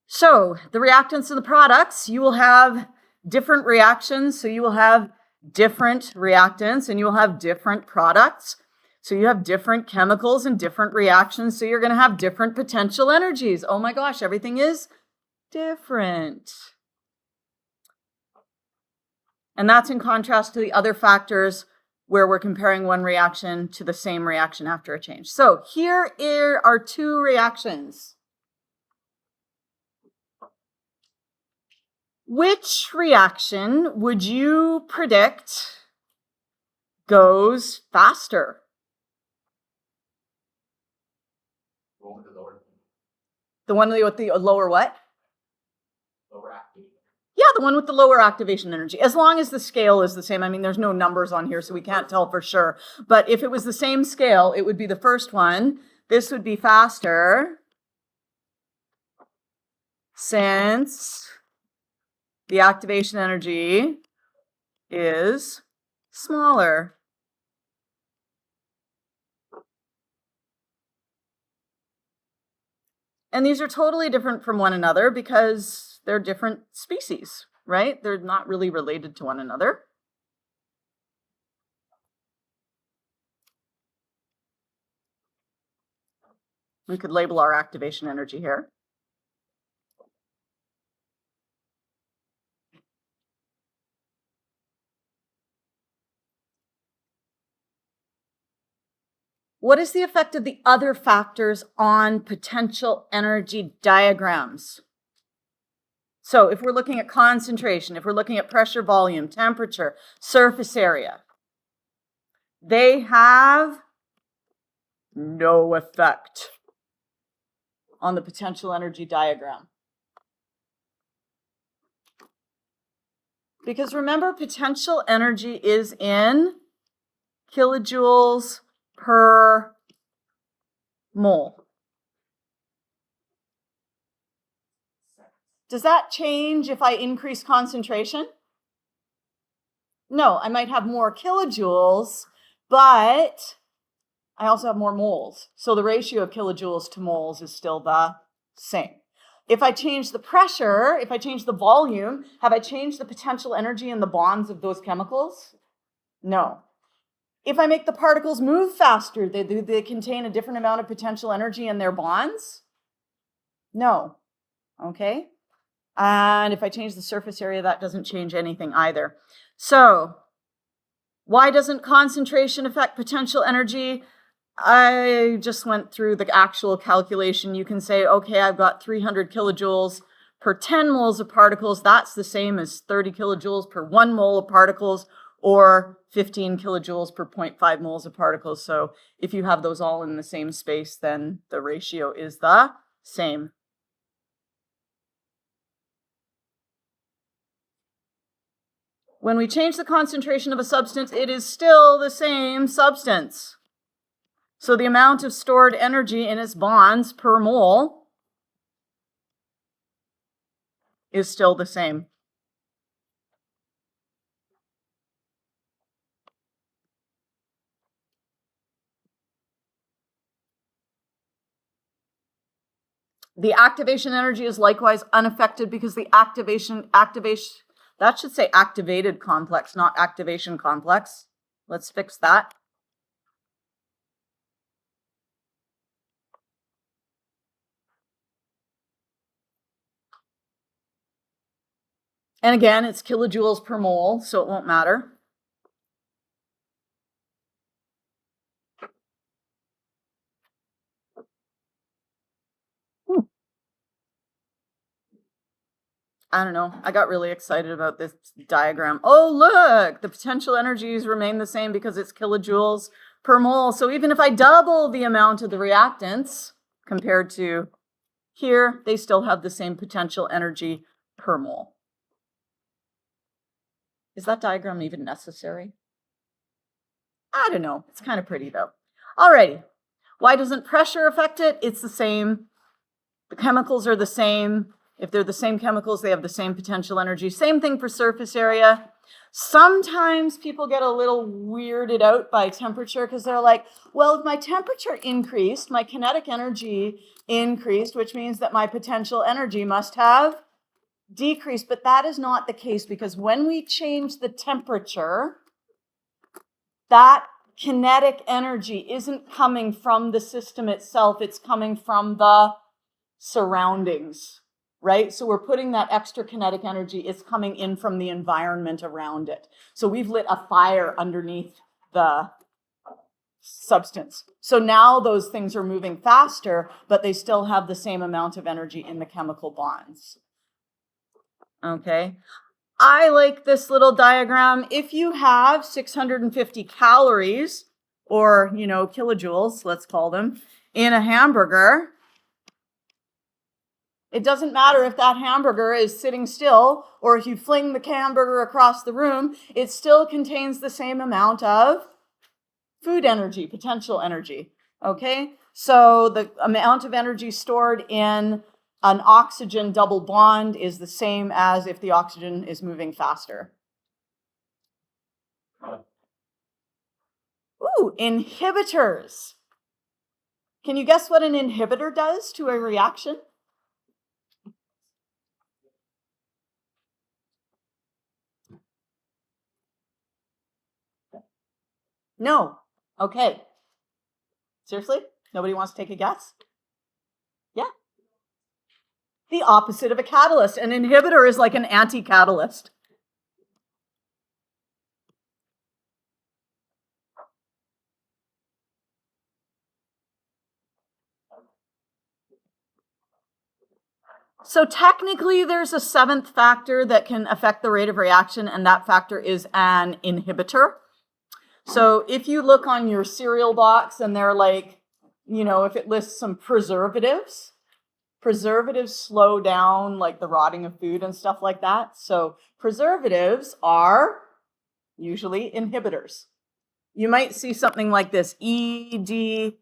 [SPEAKER 1] So the reactants and the products, you will have different reactions. So you will have different reactants and you will have different products. So you have different chemicals and different reactions. So you're going to have different potential energies. Oh my gosh, everything is different. And that's in contrast to the other factors where we're comparing one reaction to the same reaction after a change. So here are 2 reactions. Which reaction would you predict goes faster? The one with the lower what?
[SPEAKER 2] Lower activity.
[SPEAKER 1] Yeah, the one with the lower activation energy. As long as the scale is the same. I mean, there's no numbers on here, so we can't tell for sure. But if it was the same scale, it would be the first one. This would be faster since the activation energy is smaller. And these are totally different from one another because they're different species, right? They're not really related to one another. We could label our activation energy here. What is the effect of the other factors on potential energy diagrams? So if we're looking at concentration, if we're looking at pressure, volume, temperature, surface area, they have no effect on the potential energy diagram. Because remember, potential energy is in kilojoules per mole. Does that change if I increase concentration? No, I might have more kilojoules, but I also have more moles. So the ratio of kilojoules to moles is still the same. If I change the pressure, if I change the volume, have I changed the potential energy in the bonds of those chemicals? No. If I make the particles move faster, do they contain a different amount of potential energy in their bonds? No. Okay. And if I change the surface area, that doesn't change anything either. So why doesn't concentration affect potential energy? I just went through the actual calculation. You can say, okay, I've got 300 kilojoules per 10 moles of particles. That's the same as 30 kilojoules per 1 mole of particles, or 15 kilojoules per 0.5 moles of particles. So if you have those all in the same space, then the ratio is the same. When we change the concentration of a substance, it is still the same substance. So the amount of stored energy in its bonds per mole is still the same. The activation energy is likewise unaffected because the activation, that should say activated complex, not activation complex. Let's fix that. And again, it's kilojoules per mole, so it won't matter. I don't know. I got really excited about this diagram. Oh, look, the potential energies remain the same because it's kilojoules per mole. So even if I double the amount of the reactants compared to here, they still have the same potential energy per mole. Is that diagram even necessary? I don't know. It's kind of pretty though. Alrighty. Why doesn't pressure affect it? It's the same. The chemicals are the same. If they're the same chemicals, they have the same potential energy. Same thing for surface area. Sometimes people get a little weirded out by temperature because they're like, well, if my temperature increased, my kinetic energy increased, which means that my potential energy must have decreased. But that is not the case because when we change the temperature, that kinetic energy isn't coming from the system itself. It's coming from the surroundings, right? So we're putting that extra kinetic energy, it's coming in from the environment around it. So we've lit a fire underneath the substance. So now those things are moving faster, but they still have the same amount of energy in the chemical bonds. Okay. I like this little diagram. If you have 650 calories, or, kilojoules, let's call them, in a hamburger, it doesn't matter if that hamburger is sitting still or if you fling the hamburger across the room, it still contains the same amount of food energy, potential energy, okay? So the amount of energy stored in an oxygen double bond is the same as if the oxygen is moving faster. Ooh, inhibitors. Can you guess what an inhibitor does to a reaction? No. Okay. Seriously? Nobody wants to take a guess? Yeah. The opposite of a catalyst. An inhibitor is like an anti-catalyst. So technically there's a seventh factor that can affect the rate of reaction, and that factor is an inhibitor. So if you look on your cereal box and they're like, if it lists some preservatives slow down like the rotting of food and stuff like that. So preservatives are usually inhibitors. You might see something like this, EDTA,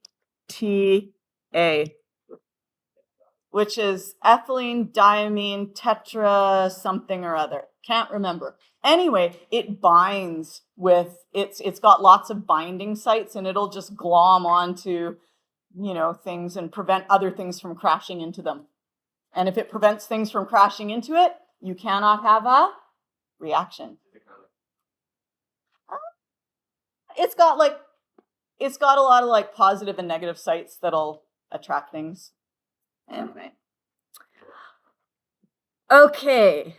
[SPEAKER 1] which is ethylene diamine tetra something or other. Can't remember. Anyway, it binds with, it's got lots of binding sites and it'll just glom onto, things and prevent other things from crashing into them. And if it prevents things from crashing into it, you cannot have a reaction. It's got a lot of like positive and negative sites that'll attract things. Anyway. Okay.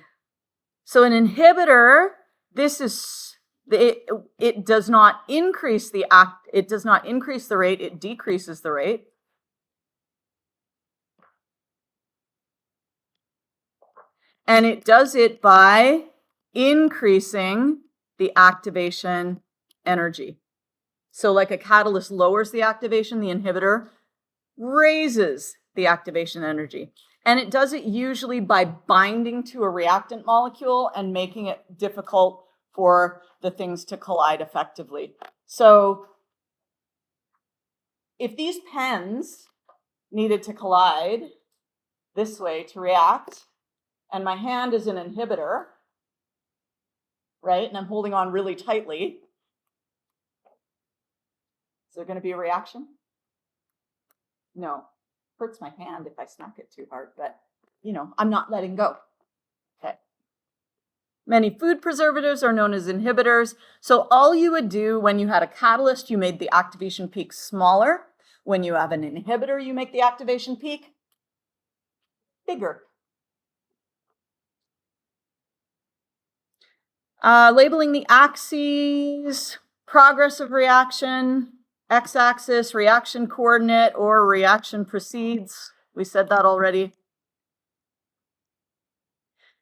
[SPEAKER 1] So an inhibitor, it does not increase the rate, it decreases the rate. And it does it by increasing the activation energy. So like a catalyst lowers the activation, the inhibitor raises the activation energy. And it does it usually by binding to a reactant molecule and making it difficult for the things to collide effectively. So if these pens needed to collide this way to react, and my hand is an inhibitor, right? And I'm holding on really tightly, is there going to be a reaction? No. Hurts my hand if I smack it too hard, but you know, I'm not letting go. Okay. Many food preservatives are known as inhibitors. So all you would do when you had a catalyst, you made the activation peak smaller. When you have an inhibitor, you make the activation peak bigger. Labeling the axes, progress of reaction, x-axis, reaction coordinate, or reaction proceeds. We said that already.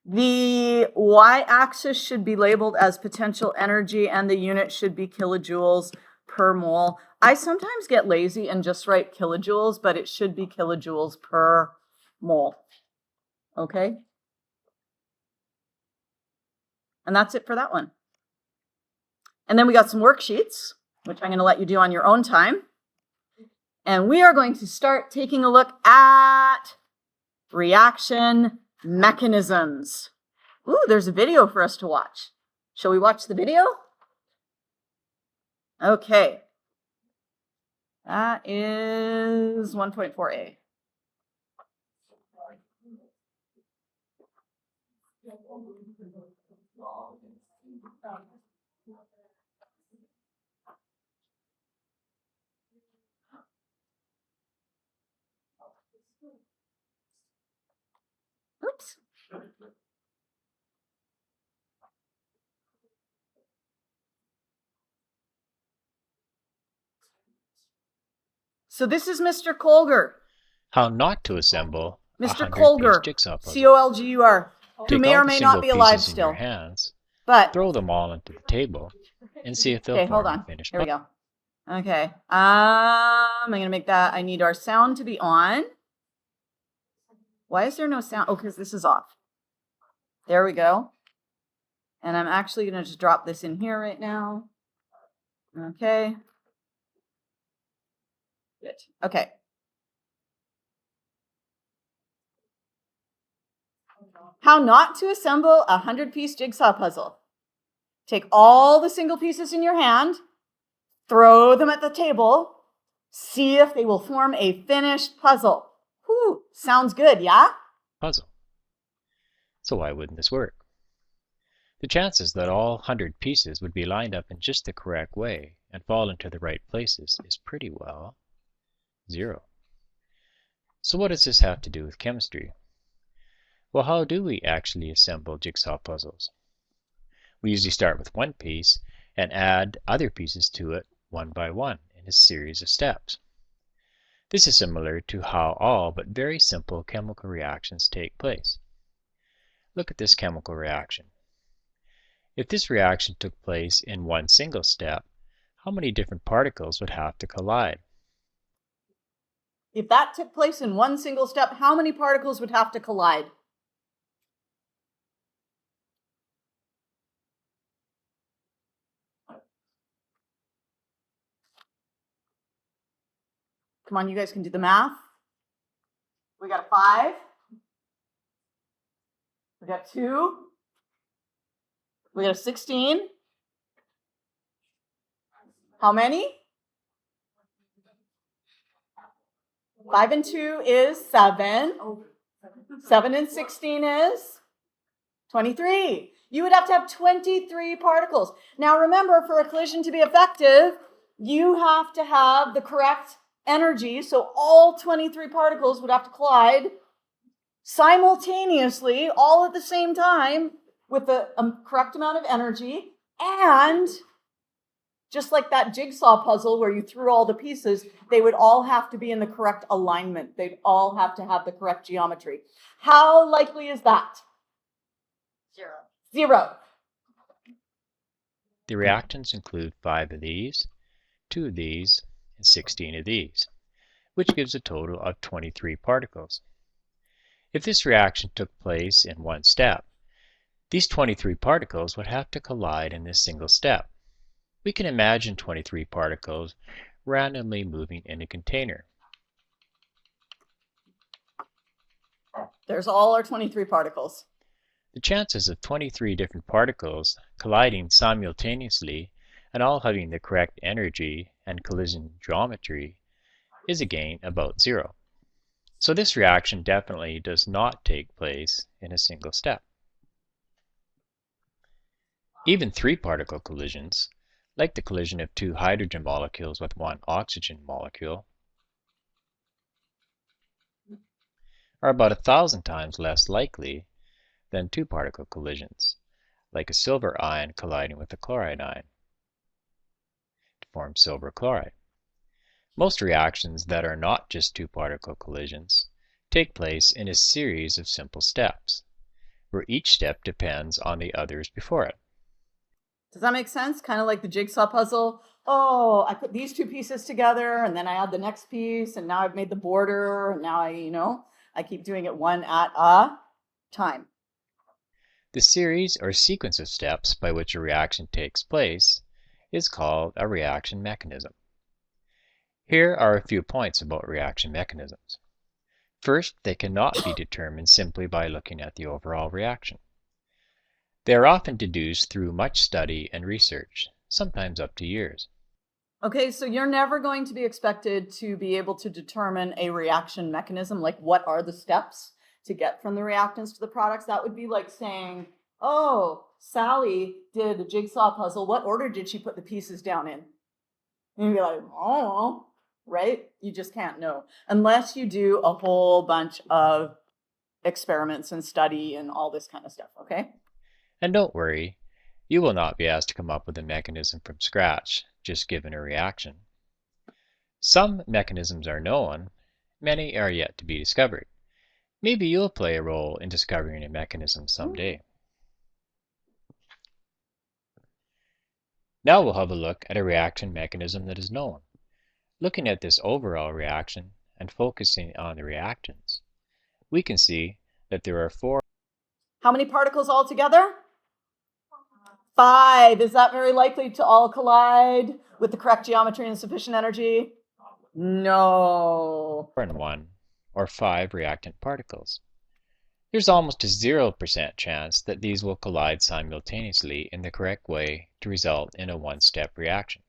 [SPEAKER 1] The y-axis should be labeled as potential energy, and the unit should be kilojoules per mole. I sometimes get lazy and just write kilojoules, but it should be kilojoules per mole. Okay? And that's it for that one. And then we got some worksheets, which I'm going to let you do on your own time. And we are going to start taking a look at reaction mechanisms. Ooh, there's a video for us to watch. Shall we watch the video? Okay. That is 1.4a. Oops. So this is Mr. Colger.
[SPEAKER 5] How not to assemble
[SPEAKER 1] Mr.
[SPEAKER 5] 100-piece
[SPEAKER 1] Colger,
[SPEAKER 5] jigsaw puzzle.
[SPEAKER 1] C-O-L-G-U-R, who
[SPEAKER 5] Take
[SPEAKER 1] may
[SPEAKER 5] all
[SPEAKER 1] or
[SPEAKER 5] the
[SPEAKER 1] may
[SPEAKER 5] single
[SPEAKER 1] not be alive
[SPEAKER 5] pieces in
[SPEAKER 1] still.
[SPEAKER 5] your hands,
[SPEAKER 1] But
[SPEAKER 5] throw them all into the table, and see if they'll
[SPEAKER 1] okay,
[SPEAKER 5] form
[SPEAKER 1] hold
[SPEAKER 5] a
[SPEAKER 1] on.
[SPEAKER 5] finished
[SPEAKER 1] Here we
[SPEAKER 5] puzzle.
[SPEAKER 1] go. Okay. I'm gonna make that. I need our sound to be on. Why is there no sound? Oh, because this is off. There we go. And I'm actually gonna just drop this in here right now. Okay. Good. Okay. How not to assemble a 100-piece jigsaw puzzle. Take all the single pieces in your hand, throw them at the table, see if they will form a finished puzzle. Whew, sounds good, yeah?
[SPEAKER 5] Puzzle. So why wouldn't this work? The chances that all 100 pieces would be lined up in just the correct way and fall into the right places is pretty well 0. So what does this have to do with chemistry? Well, how do we actually assemble jigsaw puzzles? We usually start with one piece and add other pieces to it one by one in a series of steps. This is similar to how all but very simple chemical reactions take place. Look at this chemical reaction. If this reaction took place in one single step, how many different particles would have to collide?
[SPEAKER 1] If that took place in one single step, how many particles would have to collide? Come on, you guys can do the math. We got a 5. We got 2. We got a 16. How many? 5 and 2 is 7. 7 and 16 is 23. You would have to have 23 particles. Now remember, for a collision to be effective, you have to have the correct energy. So all 23 particles would have to collide simultaneously, all at the same time, with the correct amount of energy. And just like that jigsaw puzzle where you threw all the pieces, they would all have to be in the correct alignment. They'd all have to have the correct geometry. How likely is that?
[SPEAKER 3] 0.
[SPEAKER 1] 0.
[SPEAKER 5] The reactants include 5 of these, 2 of these, and 16 of these, which gives a total of 23 particles. If this reaction took place in one step, these 23 particles would have to collide in this single step. We can imagine 23 particles randomly moving in a container.
[SPEAKER 1] There's all our 23 particles.
[SPEAKER 5] The chances of 23 different particles colliding simultaneously and all having the correct energy and collision geometry is again about 0. So this reaction definitely does not take place in a single step. Even three-particle collisions, like the collision of two hydrogen molecules with one oxygen molecule, are about 1,000 times less likely than two-particle collisions, like a silver ion colliding with a chloride ion to form silver chloride. Most reactions that are not just two-particle collisions take place in a series of simple steps, where each step depends on the others before it.
[SPEAKER 1] Does that make sense? Kind of like the jigsaw puzzle. Oh, I put these two pieces together and then I add the next piece and now I've made the border and now I keep doing it one at a time.
[SPEAKER 5] The series or sequence of steps by which a reaction takes place is called a reaction mechanism. Here are a few points about reaction mechanisms. First, they cannot be determined simply by looking at the overall reaction. They are often deduced through much study and research, sometimes up to years.
[SPEAKER 1] Okay, so you're never going to be expected to be able to determine a reaction mechanism, like what are the steps to get from the reactants to the products. That would be like saying, oh, Sally did a jigsaw puzzle. What order did she put the pieces down in? And you'd be like, oh, right? You just can't know unless you do a whole bunch of experiments and study and all this kind of stuff, okay?
[SPEAKER 5] And don't worry, you will not be asked to come up with a mechanism from scratch, just given a reaction. Some mechanisms are known, many are yet to be discovered. Maybe you'll play a role in discovering a mechanism someday. Now we'll have a look at a reaction mechanism that is known. Looking at this overall reaction and focusing on the reactants, we can see that there are 4.
[SPEAKER 1] How many particles altogether? 5. Is that very likely to all collide with the correct geometry and sufficient energy? No.
[SPEAKER 5] 4 and 1, or 5 reactant particles. There's almost a 0% chance that these will collide simultaneously in the correct way to result in a one-step reaction.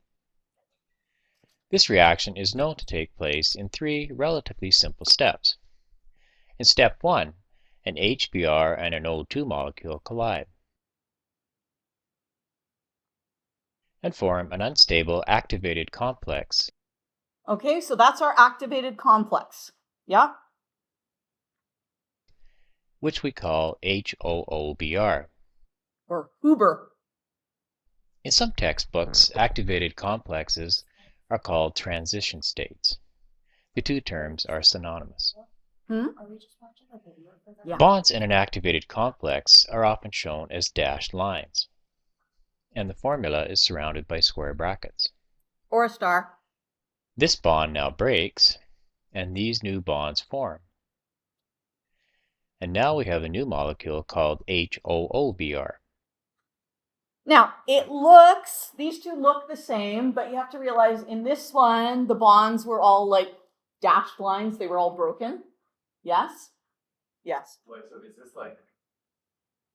[SPEAKER 5] This reaction is known to take place in 3 relatively simple steps. In step 1, an HBr and an O2 molecule collide and form an unstable activated complex.
[SPEAKER 1] Okay, so that's our activated complex. Yeah?
[SPEAKER 5] Which we call HOOBr.
[SPEAKER 1] Or Huber.
[SPEAKER 5] In some textbooks, activated complexes are called transition states. The two terms are synonymous.
[SPEAKER 1] Yeah.
[SPEAKER 5] Bonds in an activated complex are often shown as dashed lines, and the formula is surrounded by square brackets.
[SPEAKER 1] Or a star.
[SPEAKER 5] This bond now breaks, and these new bonds form. And now we have a new molecule called HOOBr.
[SPEAKER 1] Now, these two look the same, but you have to realize in this one, the bonds were all like dashed lines. They were all broken. Yes? Yes.
[SPEAKER 2] Wait, so is this like,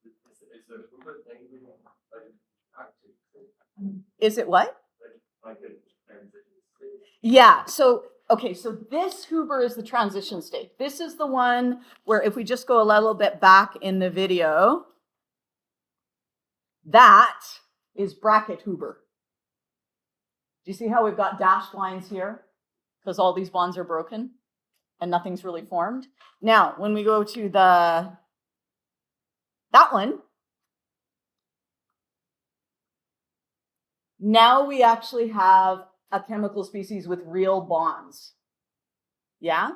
[SPEAKER 2] is the Uber thing like active?
[SPEAKER 1] Is it what?
[SPEAKER 2] Like a transition state?
[SPEAKER 1] Yeah. So this Huber is the transition state. This is the one where if we just go a little bit back in the video, that is bracket Huber. Do you see how we've got dashed lines here? Because all these bonds are broken and nothing's really formed. Now, when we go to that one, now we actually have a chemical species with real bonds. Yeah?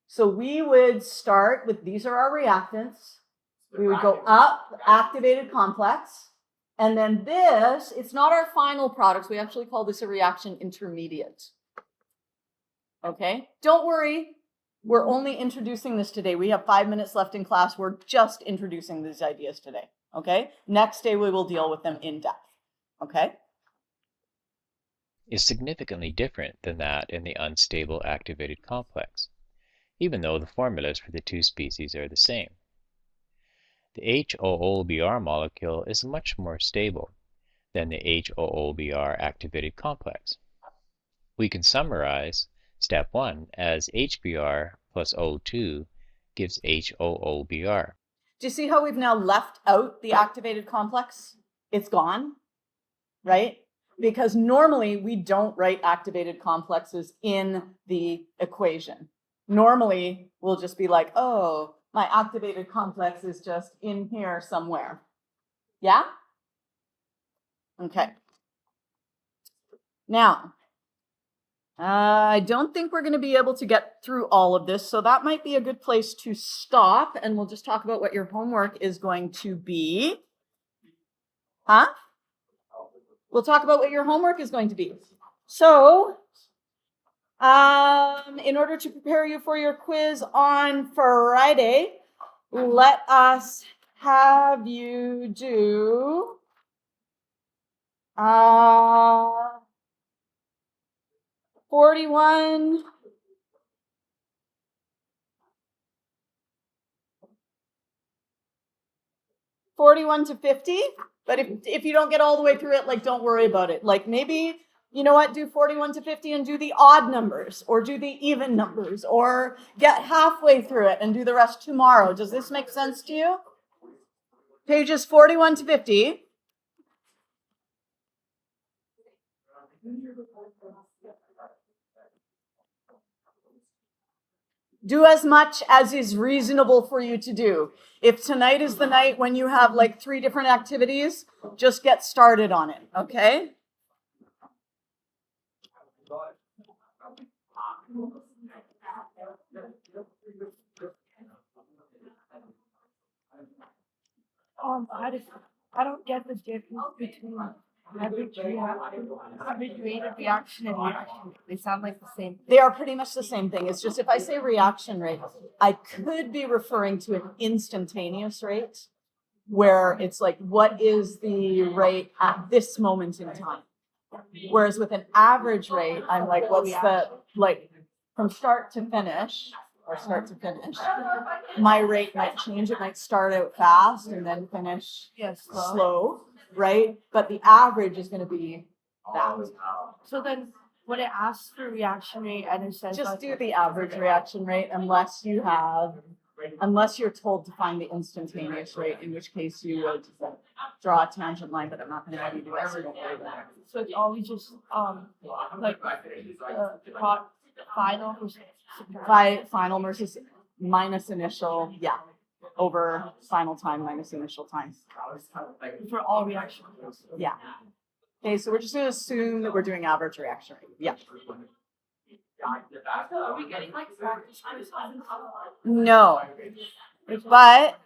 [SPEAKER 1] So we would start with, these are our reactants. We would go up, activated complex. And then this, it's not our final products. We actually call this a reaction intermediate. Okay? Don't worry. We're only introducing this today. We have 5 minutes left in class. We're just introducing these ideas today. Okay? Next day, we will deal with them in depth. Okay?
[SPEAKER 5] Is significantly different than that in the unstable activated complex, even though the formulas for the two species are the same. The HOOBr molecule is much more stable than the HOOBr activated complex. We can summarize step 1 as HBr plus O2 gives HOOBr.
[SPEAKER 1] Do you see how we've now left out the activated complex? It's gone, right? Because normally we don't write activated complexes in the equation. Normally we'll just be like, oh, my activated complex is just in here somewhere. Yeah? Okay. Now, I don't think we're going to be able to get through all of this, so that might be a good place to stop, and we'll just talk about what your homework is going to be. Huh? We'll talk about what your homework is going to be. So, in order to prepare you for your quiz on Friday, let us have you do 41 to 50. But if you don't get all the way through it, like, don't worry about it. Like, maybe, you know what, do 41 to 50 and do the odd numbers, or do the even numbers, or get halfway through it and do the rest tomorrow. Does this make sense to you? Pages 41 to 50. Do as much as is reasonable for you to do. If tonight is the night when you have like 3 different activities, just get started on it, okay?
[SPEAKER 3] I don't get the difference between average rate of reaction and reaction. They sound like the same.
[SPEAKER 1] They are pretty much the same thing. It's just if I say reaction rate, I could be referring to an instantaneous rate, where it's like, what is the rate at this moment in time? Whereas with an average rate, I'm like, what's the, like, from start to finish, or start to finish, my rate might change. It might start out fast and then finish slow, right? But the average is going to be that.
[SPEAKER 3] So then when it asks for reaction rate and it says
[SPEAKER 1] Just do the average reaction rate unless you're told to find the instantaneous rate, in which case you would draw a tangent line, but I'm not going to have you do it, so don't worry about it.
[SPEAKER 3] So it's always just like final versus
[SPEAKER 1] Final versus minus initial, yeah, over final time minus initial time.
[SPEAKER 3] for all reactions.
[SPEAKER 1] Yeah. Okay, so we're just going to assume that we're doing average reaction rate. Yeah.
[SPEAKER 3] Are we getting like practice quizzes?
[SPEAKER 1] No, but